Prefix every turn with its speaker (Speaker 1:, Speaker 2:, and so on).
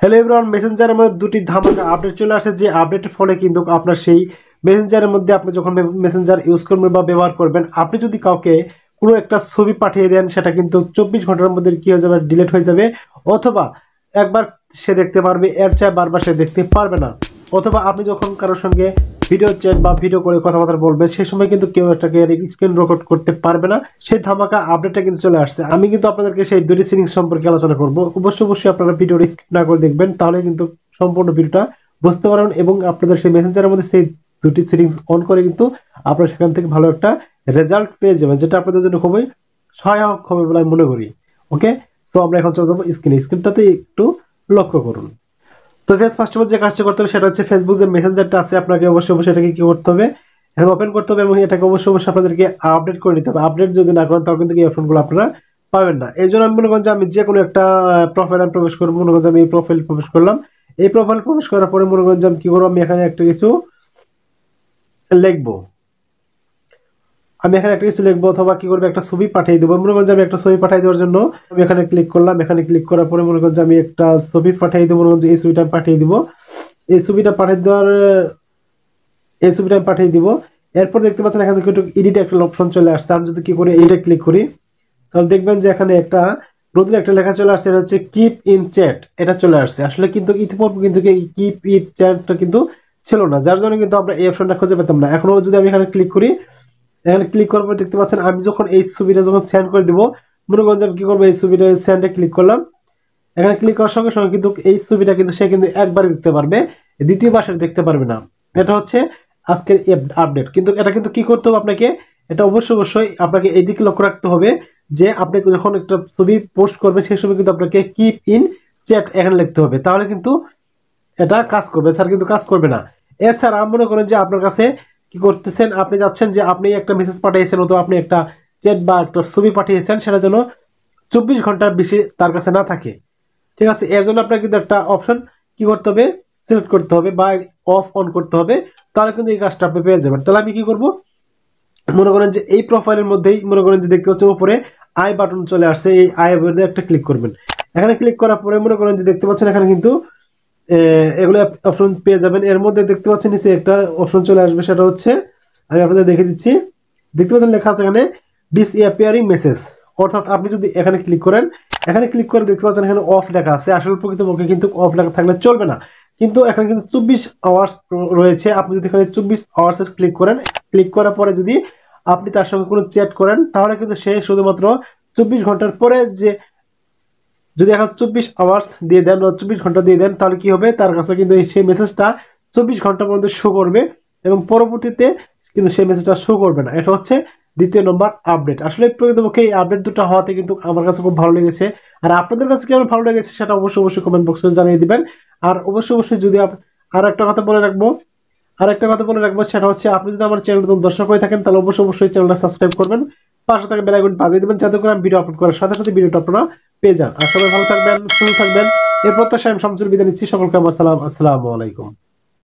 Speaker 1: Hello everyone, মেসেঞ্জারের মধ্যে দুটি ধামাকা আপডেট চলে আসে, যে আপডেটের ফলে কিন্তু আপনার সেই মেসেঞ্জারের মধ্যে আপনি যখন মেসেঞ্জার ইউজ করবেন বা ব্যবহার করবেন, আপনি যদি কাউকে কোনো একটা ছবি পাঠিয়ে দেন, সেটা কিন্তু 24 ঘন্টার মধ্যে কি হয়ে যাবে, ডিলিট হয়ে যাবে। অথবা একবার সে দেখতে পারবে, এর চেয়ে বারবার সে দেখতে পারবে না। অথবা আপনি যখন কারোর সঙ্গে ভিডিও চ্যাট বা ভিডিও করে কথাবার্তা বলবেন, সেই সময় কিন্তু কেউ এটাকে স্ক্রিন রেকর্ড করতে পারবে না। সেই ধামাকা আপডেটটা কিন্তু চলে আসছে। আমি কিন্তু আপনাদেরকে সেই দুটি সেটিংস সম্পর্কে আলোচনা করব। অবশ্যই আপনারা ভিডিওটা স্কিপ না করে দেখবেন, তাহলে কিন্তু সম্পূর্ণ ভিডিওটা বুঝতে পারবেন এবং আপনাদের সেই মেসেঞ্জারের মধ্যে সেই দুটি সেটিংস অন করে কিন্তু আপনারা সেখান থেকে ভালো একটা রেজাল্ট পেয়ে যাবেন, যেটা আপনাদের জন্য খুবই সহায়ক হবে বলে আমি মনে করি। ওকে, তো আমরা এখন চলে যাবো স্ক্রিনটাতে একটু লক্ষ্য করুন। তো ফার্স্ট অফ অল যে কাজটা করতে হবে সেটা হচ্ছে ফেসবুক যে মেসেঞ্জারটা আছে, আপনাকে অবশ্যই এটাকে কি করতে হবে, এখন ওপেন করতে হবে এবং এটাকে অবশ্যই আপনাদেরকে আপডেট করে নিতে হবে। আপডেট যদি না করেন তাহলে কিন্তু এই অপশনগুলো আপনারা পাবেন না। এই জন্য আমি মনে করেন যে আমি যে কোনো একটা প্রোফাইলে প্রবেশ করবো, মনে করেন যে আমি এই প্রোফাইল প্রবেশ করলাম। এই প্রোফাইল প্রবেশ করার পরে মনে করেন যে আমি কি করবো, আমি এখানে একটা কিছু লিখবো। আমি এখানে একটা কিছু লিখবো অথবা কি করবো, একটা ছবি পাঠিয়ে দেবো। মনে করেন যে আমি একটা ছবি পাঠিয়ে দেওয়ার জন্য আমি এখানে ক্লিক করলাম। এখানে ক্লিক করার পরে মনে করেন যে আমি একটা ছবি পাঠিয়ে দেবো। মনে করেন যে এই ছবিটা পাঠিয়ে দিব। এই ছবিটা পাঠিয়ে দিব। এরপর দেখতে পাচ্ছেন এখানে একটু এডিট একটা অপশন চলে আসছে। আমি যদি কি করি, এডিটে ক্লিক করি, তাহলে দেখবেন যে এখানে একটা নতুন একটা লেখা চলে আসছে, এটা হচ্ছে কিপ ইন চ্যাট। এটা চলে আসছে। আসলে কিন্তু ইতিপূর্বে কিন্তু কিপ ইন চ্যাটটা কিন্তু ছিল না, যার জন্য কিন্তু আমরা এই অপশনটা খুঁজে পেতাম না। এখনো যদি আমি এখানে ক্লিক করি, এখানে ক্লিক করার পর দেখতে পাচ্ছেন আমি যখন এই ছবিটা যখন সেন্ড করে দিব, মনে করেন যে আমি কি করবো, এই ছবিটা সেন্ডে ক্লিক করলাম। এখানে ক্লিক করার সঙ্গে সঙ্গে কিন্তু এই ছবিটা কিন্তু সে কিন্তু একবারে দেখতে পারবে, দ্বিতীয়বার সে দেখতে পারবে না। এটা হচ্ছে আজকের আপডেট। কিন্তু এটা কিন্তু কি করতে হবে আপনাকে, এটা অবশ্যই আপনাকে এই দিকে লক্ষ্য রাখতে হবে যে আপনি যখন একটা ছবি পোস্ট করবেন সেই সময় কিন্তু আপনাকে কিপ ইন চ্যাট এখানে লিখতে হবে, তাহলে কিন্তু এটা কাজ করবে। স্যার কিন্তু কাজ করবে না। এছাড়া মনে করেন যে আপনার কাছে কি করতেছেন, আপনি যাচ্ছেন যে আপনি একটা মেসেজ পাঠিয়েছেন অথবা আপনি একটা চ্যাট বা একটা ছবি পাঠিয়েছেন, সেটা যেন 24 ঘন্টার বেশি তার কাছে না থাকে। ঠিক আছে, এর জন্য আপনার কিন্তু একটা অপশন কি করতে হবে, সিলেক্ট করতে হবে বা অফ অন করতে হবে, তাহলে কিন্তু এই কাজটা আপনি পেয়ে যাবেন। তাহলে আমি কি করব, মনে করেন যে এই প্রোফাইলের মধ্যেই মনে করেন যে দেখতে পাচ্ছেন উপরে আই বাটন চলে আসছে, এই আই বাটনে একটা ক্লিক করবেন। এখানে ক্লিক করার পরে মনে করেন যে দেখতে পাচ্ছেন এখানে কিন্তু এগুলো অপশন পেয়ে যাবেন। এর মধ্যে দেখতে পাচ্ছেন নিচে একটা অপশন চলে আসবে, সেটা হচ্ছে আমি আপনাদের দেখে দিচ্ছি। দেখতে পাচ্ছেন লেখা আছে এখানে ডিসঅ্যাপিয়ারিং মেসেজ, অর্থাৎ আপনি যদি এখানে ক্লিক করেন, এখানে ক্লিক করে দেখতে পাচ্ছেন এখানে অফ লেখা আছে। আসলে প্রকৃতপক্ষে কিন্তু অফ লেখা থাকলে চলবে না, কিন্তু এখানে কিন্তু 24 আওয়ার্স রয়েছে। আপনি যদি এখানে 24 আওয়ার্স ক্লিক করেন, ক্লিক করার পরে যদি আপনি তার সঙ্গে কোনো চ্যাট করেন, তাহলে কিন্তু সে শুধুমাত্র 24 ঘন্টার পরে যে, যদি এখন 24 আওয়ার্স দিয়ে দেন, 24 ঘন্টা দিয়ে দেন, তাহলে কি হবে, তার কাছে কিন্তু সেই মেসেজটা 24 ঘন্টার মধ্যে শো করবে এবং পরবর্তীতে কিন্তু সেই মেসেজটা শো করবে না। এটা হচ্ছে দ্বিতীয় নম্বর আপডেট। আসলে প্রকৃতপক্ষে এই আপডেট দুটো হওয়াতে কিন্তু আমার কাছে খুব ভালো লেগেছে। আর আপনাদের কাছে কেমন ভালো লেগেছে সেটা অবশ্যই কমেন্ট বক্সে জানিয়ে দিবেন। আর অবশ্যই যদি আর একটা কথা বলে রাখবো, সেটা হচ্ছে আপনি যদি আমার চ্যানেল নতুন দর্শক হয়ে থাকেন, তাহলে অবশ্যই চ্যানেলটা সাবস্ক্রাইব করবেন, পাশে থাকা বেল আইকন বাজিয়ে দিবেন, যাতে করে আমি ভিডিও আপলোড করার সাথে সাথে ভিডিওটা আপনারা পেয়ে যান। আর সবাই ভালো থাকবেন, সুস্থ থাকবেন। এরপর তো আমি শামসুল বিদায় নিচ্ছি। সকলকে আমার সালাম, আসসালামু আলাইকুম।